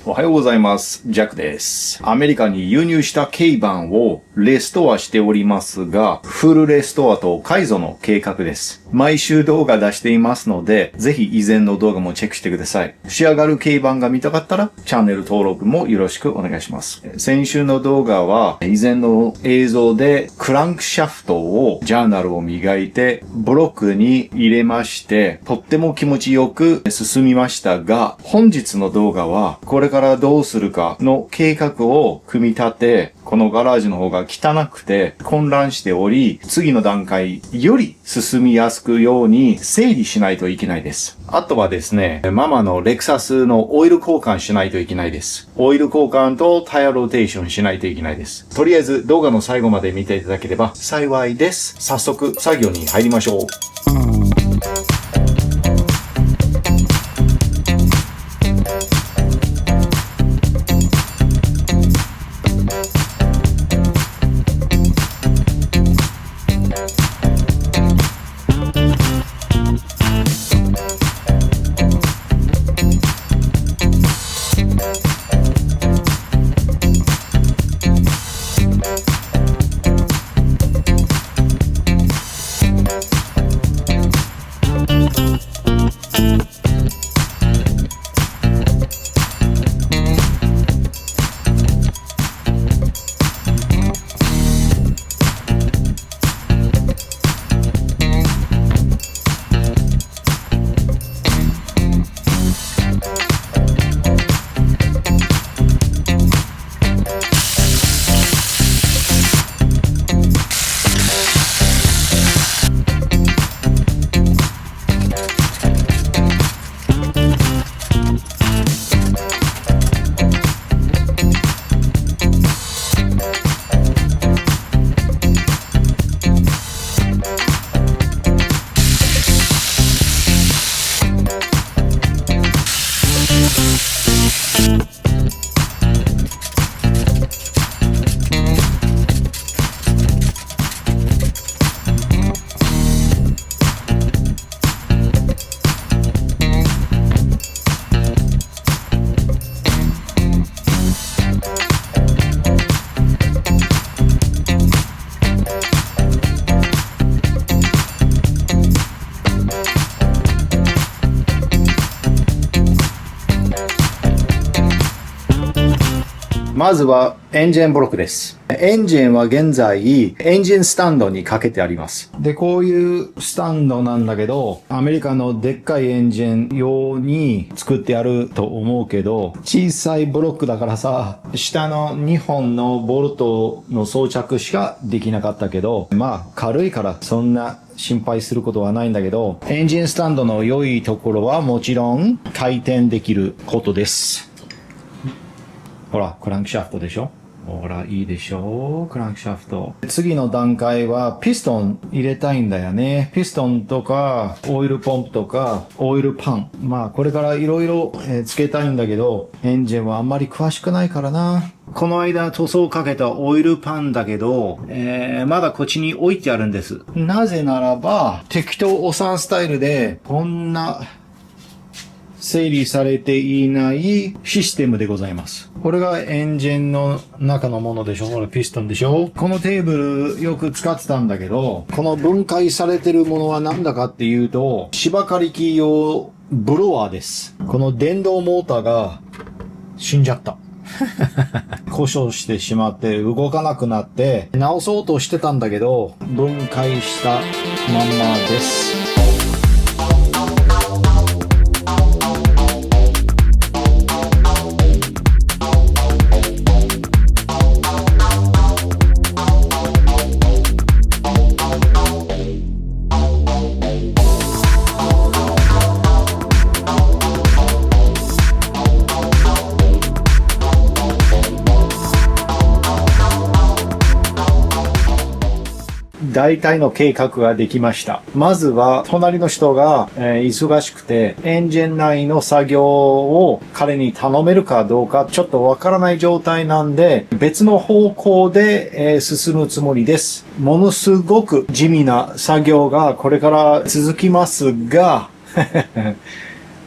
おはようございます。ジャックです。アメリカに輸入した軽バンをレストアしておりますが、フルレストアと改造の計画です。毎週動画出していますので、ぜひ以前の動画もチェックしてください。仕上がる軽バンが見たかったら、チャンネル登録もよろしくお願いします。先週の動画は、以前の映像でクランクシャフトを、ジャーナルを磨いて、ブロックに入れまして、とっても気持ちよく進みましたが、本日の動画は、これからどうするかの計画を組み立て、このガラージの方が汚くて混乱しており、次の段階より進みやすくように整理しないといけないです。あとはですね、ママのレクサスのオイル交換しないといけないです。オイル交換とタイヤローテーションしないといけないです。とりあえず動画の最後まで見ていただければ幸いです。早速作業に入りましょう。まずはエンジンブロックです。エンジンは現在エンジンスタンドにかけてあります。で、こういうスタンドなんだけど、アメリカのでっかいエンジン用に作ってあると思うけど、小さいブロックだからさ、下の2本のボルトの装着しかできなかったけど、まあ軽いからそんな心配することはないんだけど、エンジンスタンドの良いところはもちろん回転できることです。ほら、クランクシャフトでしょ？ほら、いいでしょ？クランクシャフト。次の段階はピストン入れたいんだよね。ピストンとか、オイルポンプとか、オイルパン。まあ、これからいろいろつけたいんだけど、エンジンはあんまり詳しくないからな。この間塗装かけたオイルパンだけど、まだこっちに置いてあるんです。なぜならば、適当お産スタイルで、こんな、整理されていないシステムでございます。これがエンジンの中のものでしょ？これピストンでしょ？このテーブルよく使ってたんだけど、この分解されてるものは何だかっていうと、芝刈り機用ブロワーです。この電動モーターが死んじゃった。故障してしまって動かなくなって直そうとしてたんだけど、分解したまんまです。大体の計画ができました。まずは、隣の人が、忙しくて、エンジン内の作業を彼に頼めるかどうか、ちょっとわからない状態なんで、別の方向で、進むつもりです。ものすごく地味な作業がこれから続きますが、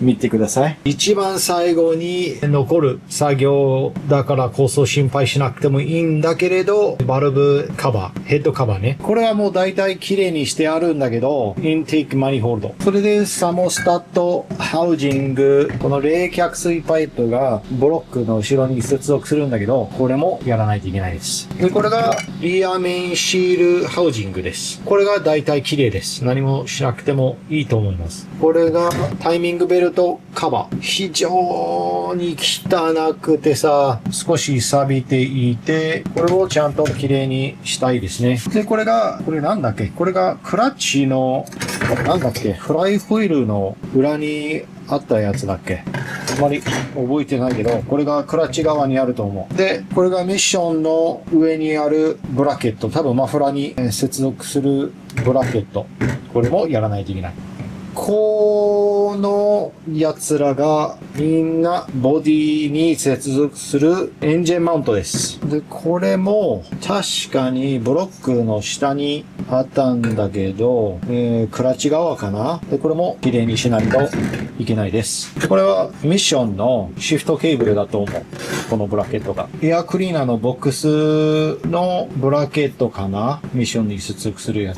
見てください。一番最後に残る作業だからこそ心配しなくてもいいんだけれど、バルブカバー、ヘッドカバーね。これはもう大体綺麗にしてあるんだけど、インテークマニホールド。それでサモスタット、ハウジング、この冷却水パイプがブロックの後ろに接続するんだけど、これもやらないといけないです。で、これがリアメインシールハウジングです。これが大体綺麗です。何もしなくてもいいと思います。これがタイミングベルトカバー。非常に汚くてさ、少し錆びていて、これをちゃんと綺麗にしたいですね。で、これなんだっけ？これがクラッチの、なんだっけ？フライホイールの裏にあったやつだっけ？あまり覚えてないけど、これがクラッチ側にあると思う。で、これがミッションの上にあるブラケット。多分マフラーに接続するブラケット。これもやらないといけない。この奴らがみんなボディに接続するエンジンマウントです。で、これも確かにブロックの下にあったんだけど、クラッチ側かな。で、これも綺麗にしないといけないです。これはミッションのシフトケーブルだと思う。このブラケットが。エアクリーナーのボックスのブラケットかな。ミッションに接続するやつ。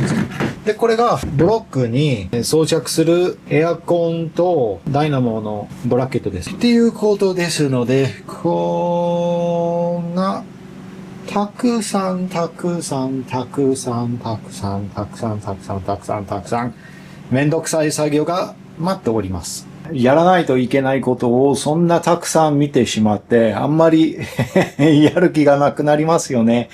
で、これがブロックに装着するエアコンとダイナモのブラケットです。っていうことですので、こんなたくさんめんどくさい作業が待っております。やらないといけないことをそんなたくさん見てしまって、あんまりやる気がなくなりますよね。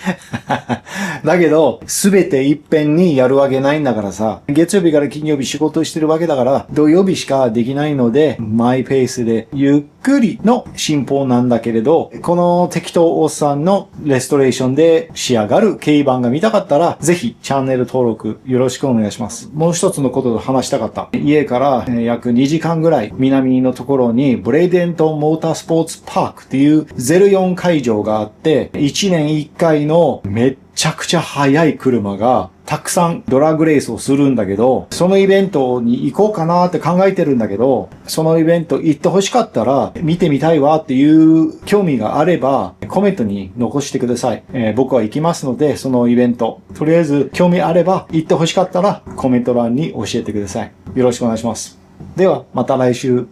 だけど、すべていっぺんにやるわけないんだからさ、月曜日から金曜日仕事してるわけだから、土曜日しかできないので、マイペースでゆっくりの進歩なんだけれど、この適当おっさんのレストレーションで仕上がる軽バンが見たかったら、ぜひチャンネル登録よろしくお願いします。もう一つのことを話したかった。家から約2時間ぐらい南のところにブレイデントンモータースポーツパークっていう04会場があって、1年1回のめっちゃくちゃ速い車がたくさんドラッグレースをするんだけど、そのイベントに行こうかなって考えてるんだけど、そのイベント行って欲しかったら見てみたいわっていう興味があればコメントに残してください。僕は行きますので、そのイベント。とりあえず興味あれば行って欲しかったらコメント欄に教えてください。よろしくお願いします。ではまた来週。